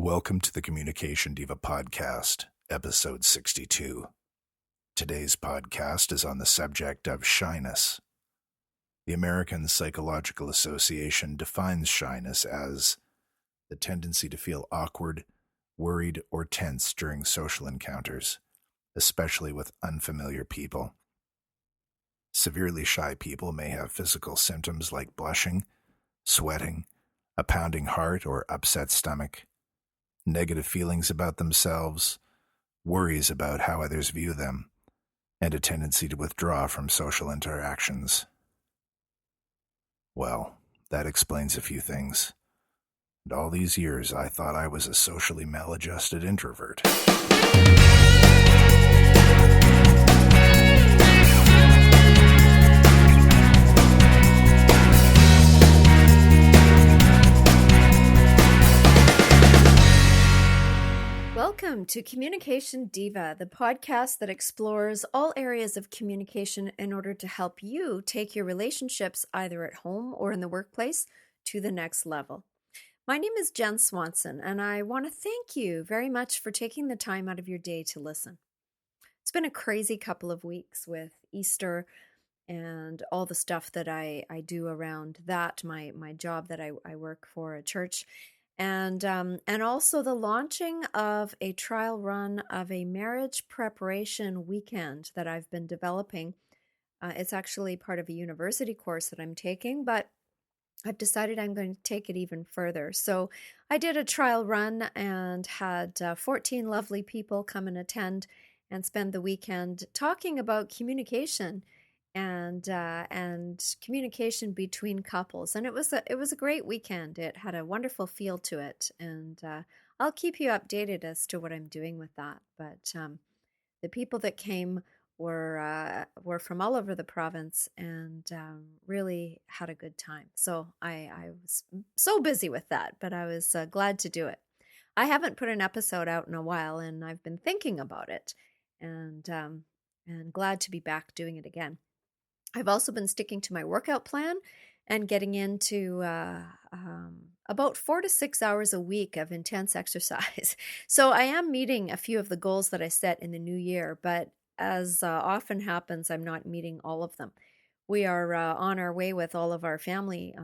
Welcome to the Communication Diva Podcast, episode 62. Today's podcast is on the subject of shyness. The American Psychological Association defines shyness as the tendency to feel awkward, worried, or tense during social encounters, especially with unfamiliar people. Severely shy people may have physical symptoms like blushing, sweating, a pounding heart, or upset stomach, negative feelings about themselves, worries about how others view them, and a tendency to withdraw from social interactions. Well, that explains a few things. And all these years, I thought I was a socially maladjusted introvert. Welcome to Communication Diva, the podcast that explores all areas of communication in order to help you take your relationships either at home or in the workplace to the next level. My name is Jen Swanson, and I want to thank you very much for taking the time out of your day to listen. It's been a crazy couple of weeks with Easter and all the stuff that I do around that, my job that I work for a church. And also the launching of a trial run of a marriage preparation weekend that I've been developing. It's actually part of a university course that I'm taking, but I've decided I'm going to take it even further. So I did a trial run and had 14 lovely people come and attend and spend the weekend talking about communication and communication between couples. And it was a great weekend. It had a wonderful feel to it, and I'll keep you updated as to what I'm doing with that. But the people that came were from all over the province and really had a good time. So I was so busy with that, but I was glad to do it. I haven't put an episode out in a while, and I've been thinking about it, and glad to be back doing it again. I've also been sticking to my workout plan and getting into about 4 to 6 hours a week of intense exercise. So I am meeting a few of the goals that I set in the new year, but as often happens, I'm not meeting all of them. We are on our way with all of our family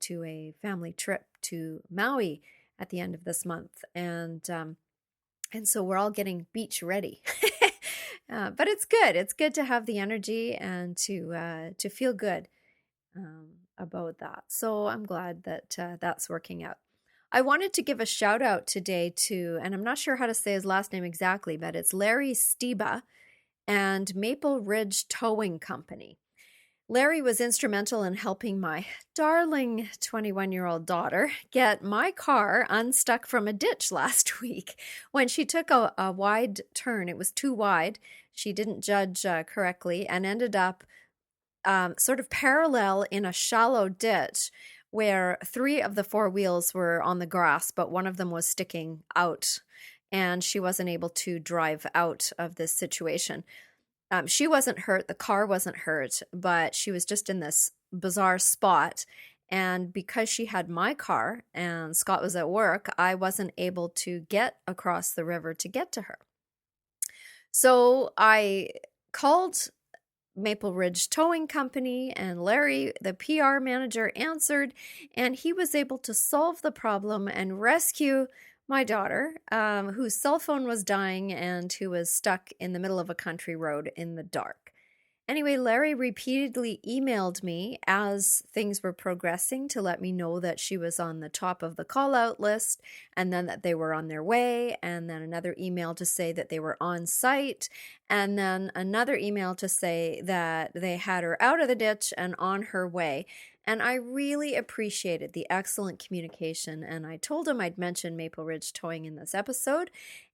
to a family trip to Maui at the end of this month, and so we're all getting beach ready. But it's good. It's good to have the energy and to feel good about that. So I'm glad that that's working out. I wanted to give a shout out today to, and I'm not sure how to say his last name exactly, but it's Larry Stiba and Maple Ridge Towing Company. Larry was instrumental in helping my darling 21-year-old daughter get my car unstuck from a ditch last week when she took a wide turn. It was too wide. She didn't judge correctly and ended up sort of parallel in a shallow ditch where 3 of the 4 wheels were on the grass, but one of them was sticking out, and she wasn't able to drive out of this situation. She wasn't hurt, the car wasn't hurt, but she was just in this bizarre spot. And because she had my car and Scott was at work, I wasn't able to get across the river to get to her. So I called Maple Ridge Towing Company, and Larry, the PR manager, answered, and he was able to solve the problem and rescue my daughter, whose cell phone was dying and who was stuck in the middle of a country road in the dark. Anyway, Larry repeatedly emailed me as things were progressing to let me know that she was on the top of the call-out list, and then that they were on their way, and then another email to say that they were on site, and then another email to say that they had her out of the ditch and on her way. And I really appreciated the excellent communication, and I told him I'd mention Maple Ridge Towing in this episode,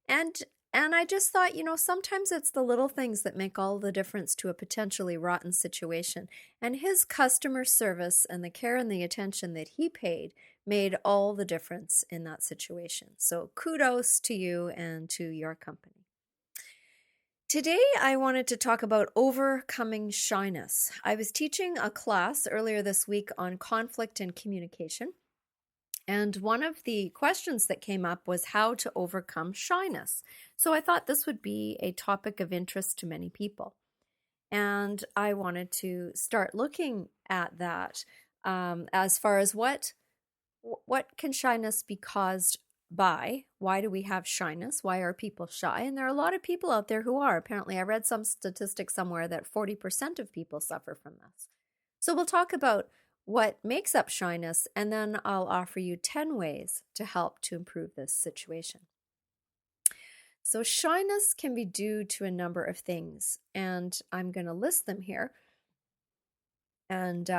and I just thought, sometimes it's the little things that make all the difference to a potentially rotten situation. And his customer service and the care and the attention that he paid made all the difference in that situation. So kudos to you and to your company. Today, I wanted to talk about overcoming shyness. I was teaching a class earlier this week on conflict and communication. And one of the questions that came up was how to overcome shyness. So I thought this would be a topic of interest to many people. And I wanted to start looking at that as far as what can shyness be caused by? Why do we have shyness? Why are people shy? And there are a lot of people out there who are. Apparently, I read some statistic somewhere that 40% of people suffer from this. So we'll talk about what makes up shyness, and then I'll offer you 10 ways to help to improve this situation. So shyness can be due to a number of things, and I'm going to list them here, and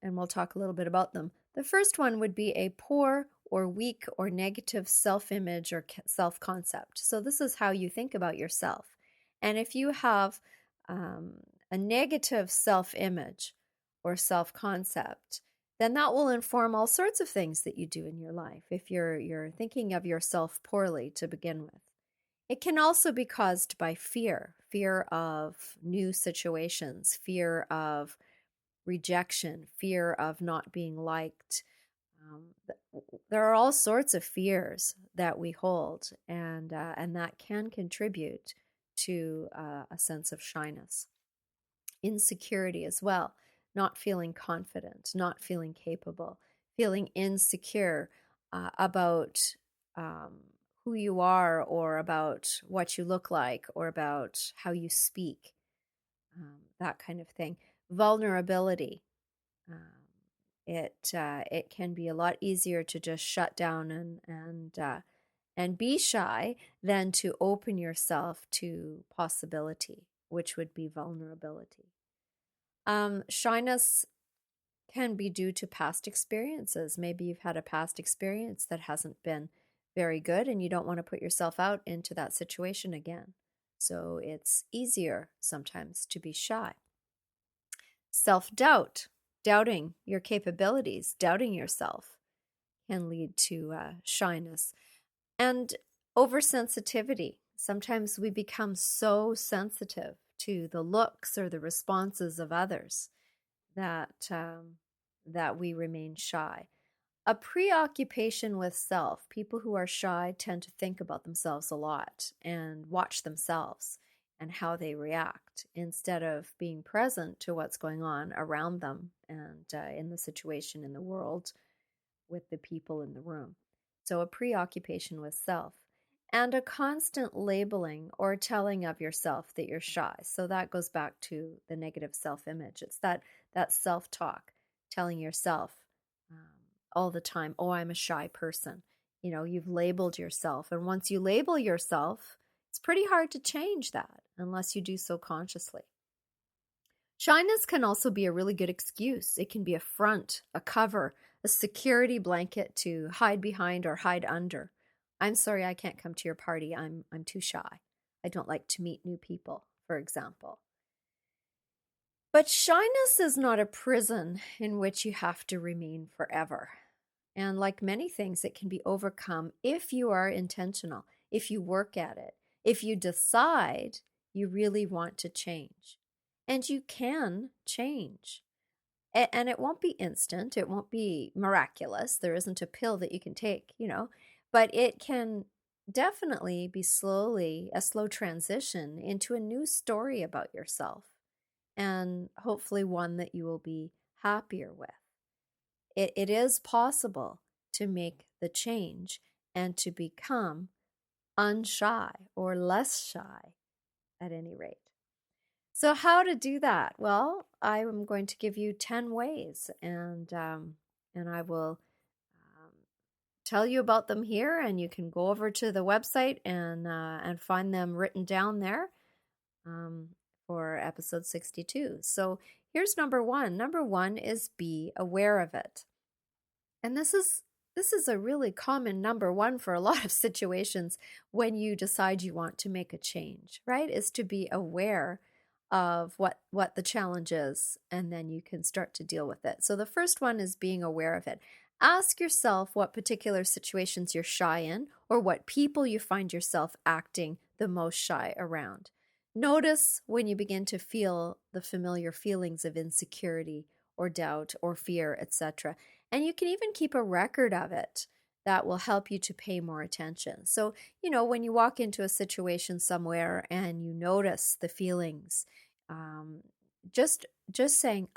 we'll talk a little bit about them. The first one would be a poor or weak or negative self-image or self-concept. So this is how you think about yourself. And if you have a negative self-image or self-concept, then that will inform all sorts of things that you do in your life if you're thinking of yourself poorly to begin with. It can also be caused by fear of new situations, fear of rejection, fear of not being liked. There are all sorts of fears that we hold, and that can contribute to a sense of shyness. Insecurity as well, not feeling confident, not feeling capable, feeling insecure about who you are, or about what you look like, or about how you speak, that kind of thing. Vulnerability. It can be a lot easier to just shut down and be shy than to open yourself to possibility, which would be vulnerability. Shyness can be due to past experiences. Maybe you've had a past experience that hasn't been very good, and you don't want to put yourself out into that situation again. So it's easier sometimes to be shy. Self-doubt, doubting your capabilities, doubting yourself, can lead to shyness. And oversensitivity. Sometimes we become so sensitive to the looks or the responses of others that we remain shy. A preoccupation with self. People who are shy tend to think about themselves a lot and watch themselves and how they react instead of being present to what's going on around them and in the situation in the world with the people in the room. So a preoccupation with self. And a constant labeling or telling of yourself that you're shy. So that goes back to the negative self-image. It's that self-talk, telling yourself all the time, oh, I'm a shy person. You know, you've labeled yourself. And once you label yourself, it's pretty hard to change that unless you do so consciously. Shyness can also be a really good excuse. It can be a front, a cover, a security blanket to hide behind or hide under. I'm sorry I can't come to your party. I'm too shy. I don't like to meet new people, for example. But shyness is not a prison in which you have to remain forever. And like many things, it can be overcome if you are intentional, if you work at it, if you decide you really want to change. And you can change. And it won't be instant. It won't be miraculous. There isn't a pill that you can take, but it can definitely be a slow transition into a new story about yourself, and hopefully one that you will be happier with. It is possible to make the change and to become unshy or less shy at any rate. So how to do that? Well, I am going to give you 10 ways, and I will tell you about them here, and you can go over to the website and find them written down there for episode 62. So here's number one. Number one is be aware of it. And this is a really common number one for a lot of situations when you decide you want to make a change, right? Is to be aware of what the challenge is, and then you can start to deal with it. So the first one is being aware of it. Ask yourself what particular situations you're shy in, or what people you find yourself acting the most shy around. Notice when you begin to feel the familiar feelings of insecurity or doubt or fear, etc., And you can even keep a record of it that will help you to pay more attention. So, when you walk into a situation somewhere and you notice the feelings, um, just saying,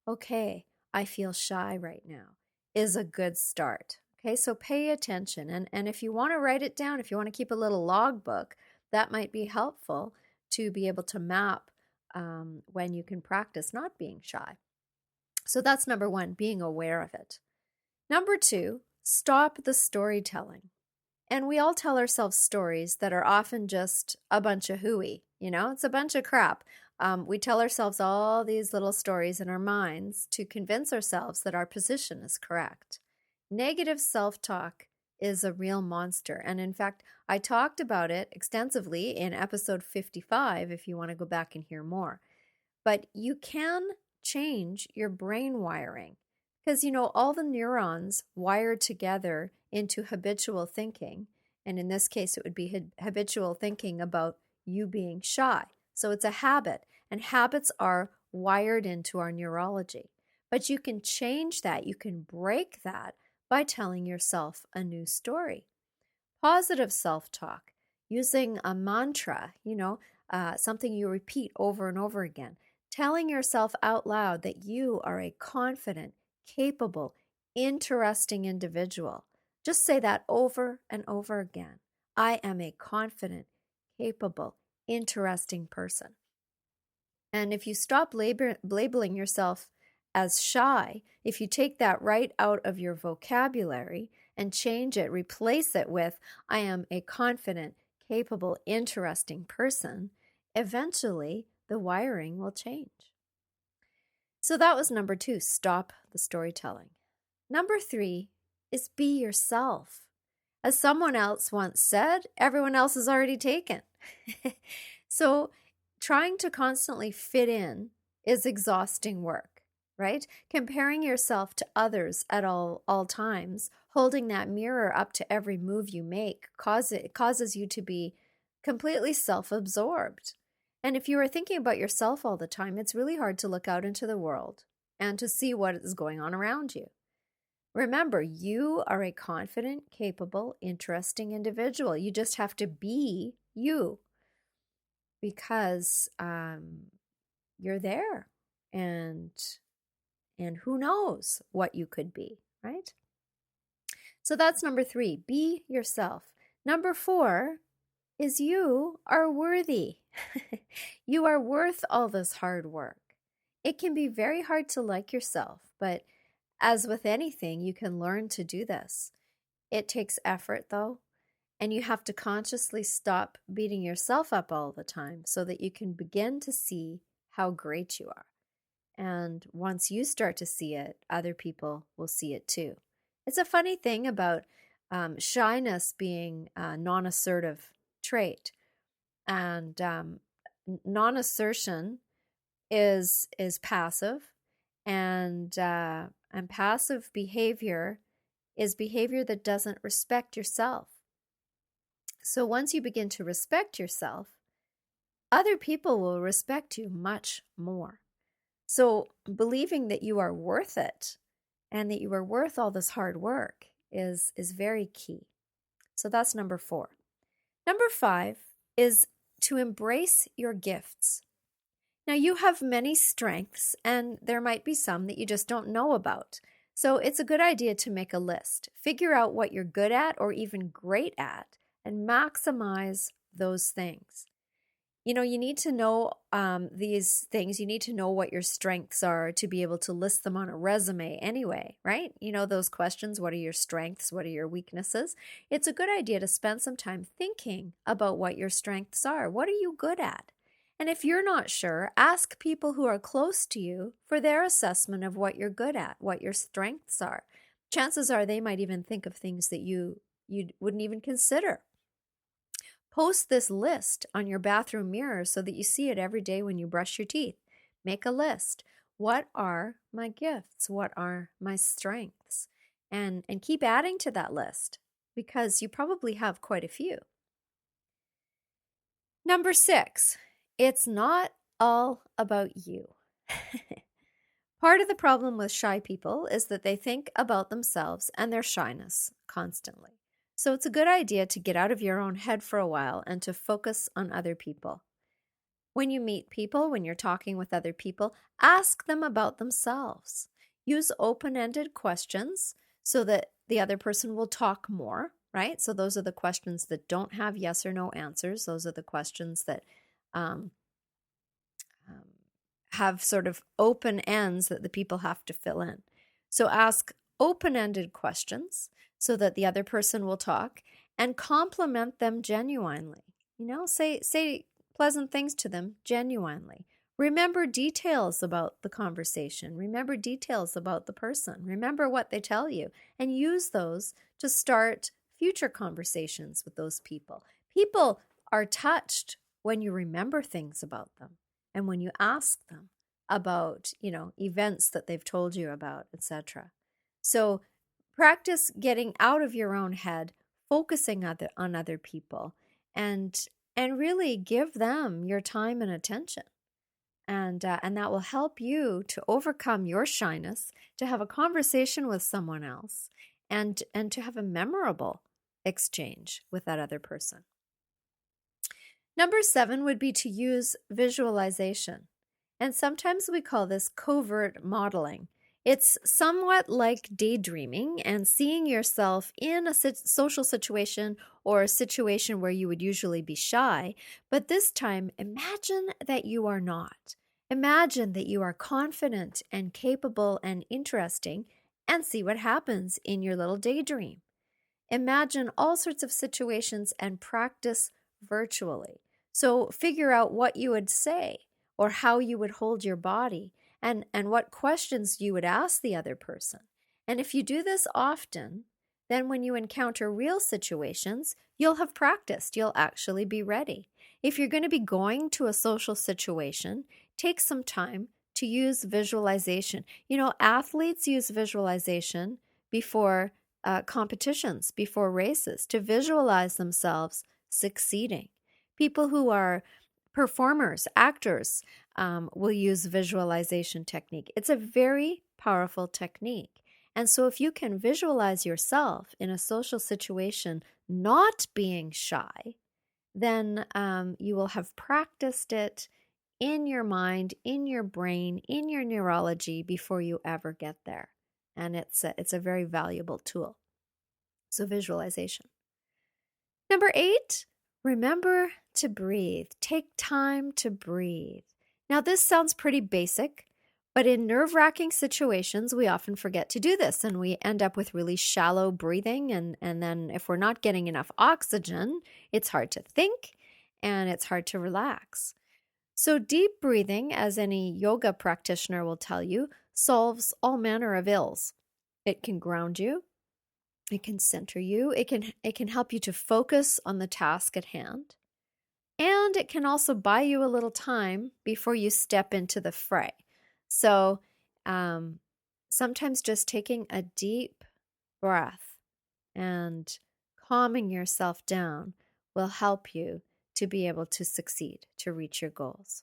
okay, I feel shy right now is a good start. Okay, so pay attention. And if you want to write it down, if you want to keep a little logbook, that might be helpful to be able to map when you can practice not being shy. So that's number one, being aware of it. Number two, stop the storytelling. And we all tell ourselves stories that are often just a bunch of hooey. It's a bunch of crap. We tell ourselves all these little stories in our minds to convince ourselves that our position is correct. Negative self-talk is a real monster. And in fact, I talked about it extensively in episode 55 if you want to go back and hear more. But you can change your brain wiring because, all the neurons wired together into habitual thinking. And in this case, it would be habitual thinking about you being shy. So it's a habit, and habits are wired into our neurology. But you can change that. You can break that by telling yourself a new story. Positive self-talk, using a mantra, something you repeat over and over again. Telling yourself out loud that you are a confident, capable, interesting individual. Just say that over and over again. I am a confident, capable, interesting person. And if you stop labeling yourself as shy, if you take that right out of your vocabulary and change it, replace it with, I am a confident, capable, interesting person, eventually the wiring will change. So that was number two, stop the storytelling. Number three is be yourself. As someone else once said, everyone else is already taken. So trying to constantly fit in is exhausting work, right? Comparing yourself to others at all times, holding that mirror up to every move you make, causes you to be completely self-absorbed. And if you are thinking about yourself all the time, it's really hard to look out into the world and to see what is going on around you. Remember, you are a confident, capable, interesting individual. You just have to be you because you're there, and who knows what you could be, right? So that's number three, be yourself. Number four is you are worthy. You are worth all this hard work. It can be very hard to like yourself, but as with anything, you can learn to do this. It takes effort, though, and you have to consciously stop beating yourself up all the time so that you can begin to see how great you are. And once you start to see it, other people will see it too. It's a funny thing about shyness being a non-assertive trait. And non-assertion is passive, and passive behavior is behavior that doesn't respect yourself. So once you begin to respect yourself, other people will respect you much more. So believing that you are worth it and that you are worth all this hard work is very key. So that's number four. Number five is to embrace your gifts. Now, you have many strengths, and there might be some that you just don't know about. So it's a good idea to make a list. Figure out what you're good at or even great at, and maximize those things. You need to know these things. You need to know what your strengths are to be able to list them on a resume anyway, right? Those questions, what are your strengths? What are your weaknesses? It's a good idea to spend some time thinking about what your strengths are. What are you good at? And if you're not sure, ask people who are close to you for their assessment of what you're good at, what your strengths are. Chances are they might even think of things that you wouldn't even consider. Post this list on your bathroom mirror so that you see it every day when you brush your teeth. Make a list. What are my gifts? What are my strengths? And keep adding to that list because you probably have quite a few. Number 6, it's not all about you. Part of the problem with shy people is that they think about themselves and their shyness constantly. So it's a good idea to get out of your own head for a while and to focus on other people. When you meet people, when you're talking with other people, ask them about themselves. Use open-ended questions so that the other person will talk more, right? So those are the questions that don't have yes or no answers. Those are the questions that um, have sort of open ends that the people have to fill in. So ask open-ended questions so that the other person will talk, and compliment them genuinely. Say pleasant things to them genuinely. Remember details about the conversation. Remember details about the person. Remember what they tell you, and use those to start future conversations with those people. People are touched when you remember things about them and when you ask them about, events that they've told you about, etc. So practice getting out of your own head, focusing on other people, and really give them your time and attention. And that will help you to overcome your shyness, to have a conversation with someone else, and to have a memorable exchange with that other person. Number 7 would be to use visualization. And sometimes we call this covert modeling. It's somewhat like daydreaming and seeing yourself in a social situation or a situation where you would usually be shy. But this time, imagine that you are not. Imagine that you are confident and capable and interesting, and see what happens in your little daydream. Imagine all sorts of situations and practice virtually. So figure out what you would say or how you would hold your body and what questions you would ask the other person. And if you do this often, then when you encounter real situations, you'll have practiced. You'll actually be ready. If you're going to be going to a social situation, take some time to use visualization. Athletes use visualization before competitions, before races, to visualize themselves succeeding. People who are performers, actors, will use visualization technique. It's a very powerful technique. And so if you can visualize yourself in a social situation not being shy, then you will have practiced it in your mind, in your brain, in your neurology before you ever get there. And it's a very valuable tool. So visualization. Number 8, remember to breathe. Take time to breathe. Now, this sounds pretty basic, but in nerve-wracking situations, we often forget to do this, and we end up with really shallow breathing. And then if we're not getting enough oxygen, it's hard to think and it's hard to relax. So deep breathing, as any yoga practitioner will tell you, solves all manner of ills. It can ground you. It can center you. It can help you to focus on the task at hand. And it can also buy you a little time before you step into the fray. So sometimes just taking a deep breath and calming yourself down will help you to be able to succeed, to reach your goals.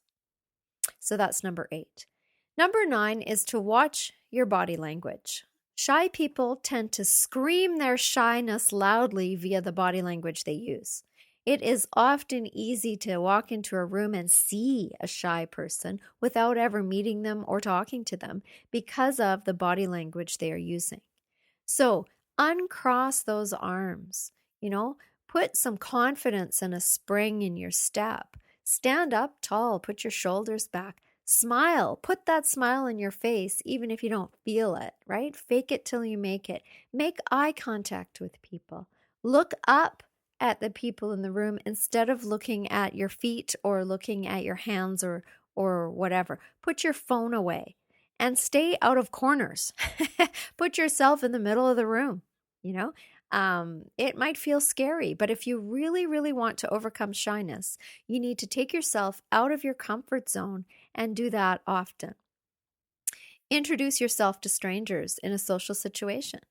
So that's number 8. Number 9 is to watch your body language. Shy people tend to scream their shyness loudly via the body language they use. It is often easy to walk into a room and see a shy person without ever meeting them or talking to them because of the body language they are using. So uncross those arms, put some confidence and a spring in your step. Stand up tall, put your shoulders back. Smile, put that smile in your face even if you don't feel it, right? Fake it till you make it. Make eye contact with people. Look up at the people in the room instead of looking at your feet or looking at your hands or whatever. Put your phone away and stay out of corners. Put yourself in the middle of the room, It might feel scary, but if you really, really want to overcome shyness, you need to take yourself out of your comfort zone and do that often. Introduce yourself to strangers in a social situation.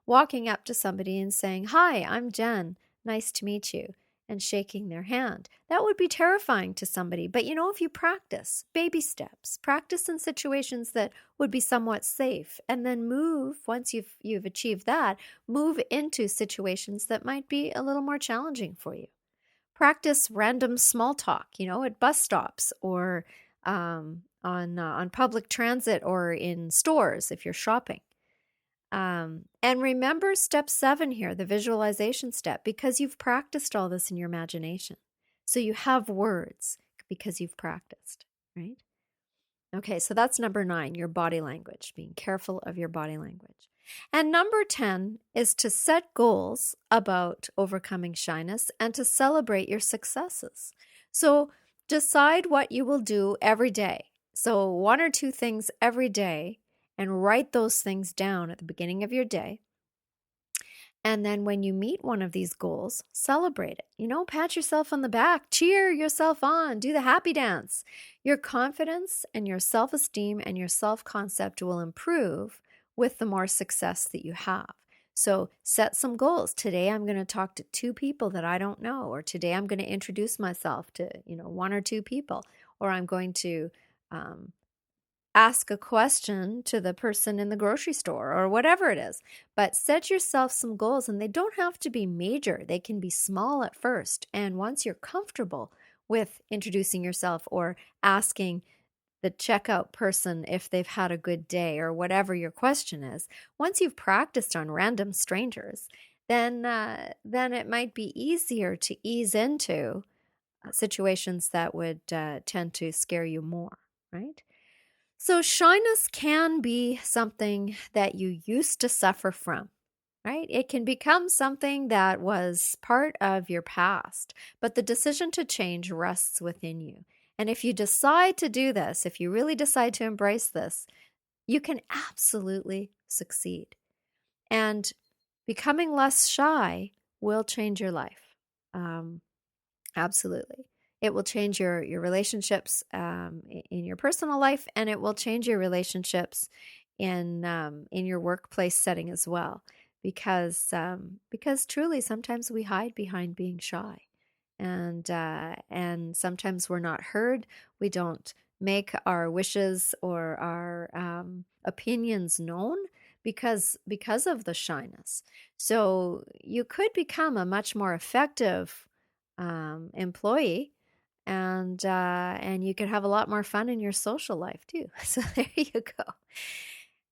Walking up to somebody and saying, "Hi, I'm Jen. Nice to meet you." and shaking their hand. That would be terrifying to somebody. But if you practice baby steps, practice in situations that would be somewhat safe, and then move, once you've achieved that, move into situations that might be a little more challenging for you. Practice random small talk, at bus stops or on public transit or in stores if you're shopping. And remember step 7 here, the visualization step, because you've practiced all this in your imagination. So you have words because you've practiced, right? Okay, so that's number 9, your body language, being careful of your body language. And number 10 is to set goals about overcoming shyness and to celebrate your successes. So decide what you will do every day. So 1 or 2 things every day, and write those things down at the beginning of your day. And then when you meet one of these goals, celebrate it. Pat yourself on the back, cheer yourself on, do the happy dance. Your confidence and your self-esteem and your self-concept will improve with the more success that you have. So set some goals. Today I'm going to talk to 2 people that I don't know, or today I'm going to introduce myself to 1 or 2 people, or I'm going to ask a question to the person in the grocery store, or whatever it is. But set yourself some goals, and they don't have to be major. They can be small at first. And once you're comfortable with introducing yourself or asking the checkout person if they've had a good day, or whatever your question is, once you've practiced on random strangers, then it might be easier to ease into situations that would tend to scare you more, right? So shyness can be something that you used to suffer from, right? It can become something that was part of your past, but the decision to change rests within you. And if you decide to do this, if you really decide to embrace this, you can absolutely succeed. And becoming less shy will change your life. Absolutely. It will change your relationships in your personal life, and it will change your relationships in your workplace setting as well. Because truly, sometimes we hide behind being shy, and sometimes we're not heard. We don't make our wishes or our opinions known because of the shyness. So you could become a much more effective employee, and you could have a lot more fun in your social life too. So there you go.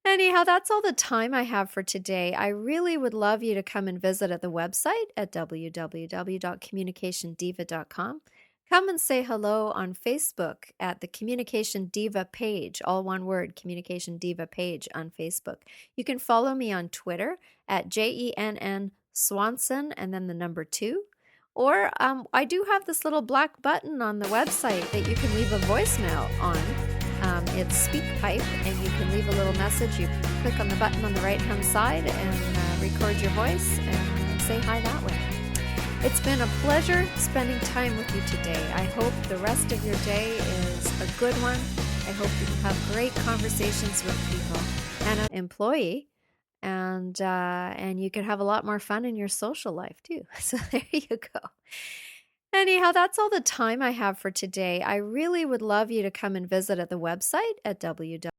Anyhow, that's all the time I have for today. I really would love you to come and visit at the website at www.communicationdiva.com. Come and say hello on Facebook at the Communication Diva page, all one word, Communication Diva page on Facebook. You can follow me on Twitter at JENN Swanson and then the number 2. Or I do have this little black button on the website that you can leave a voicemail on. It's SpeakPipe, and you can leave a little message. You click on the button on the right-hand side and record your voice and say hi that way. It's been a pleasure spending time with you today. I hope the rest of your day is a good one. I hope that you have great conversations with people and an employee. And you can have a lot more fun in your social life too. So there you go. Anyhow, that's all the time I have for today. I really would love you to come and visit at the website at www.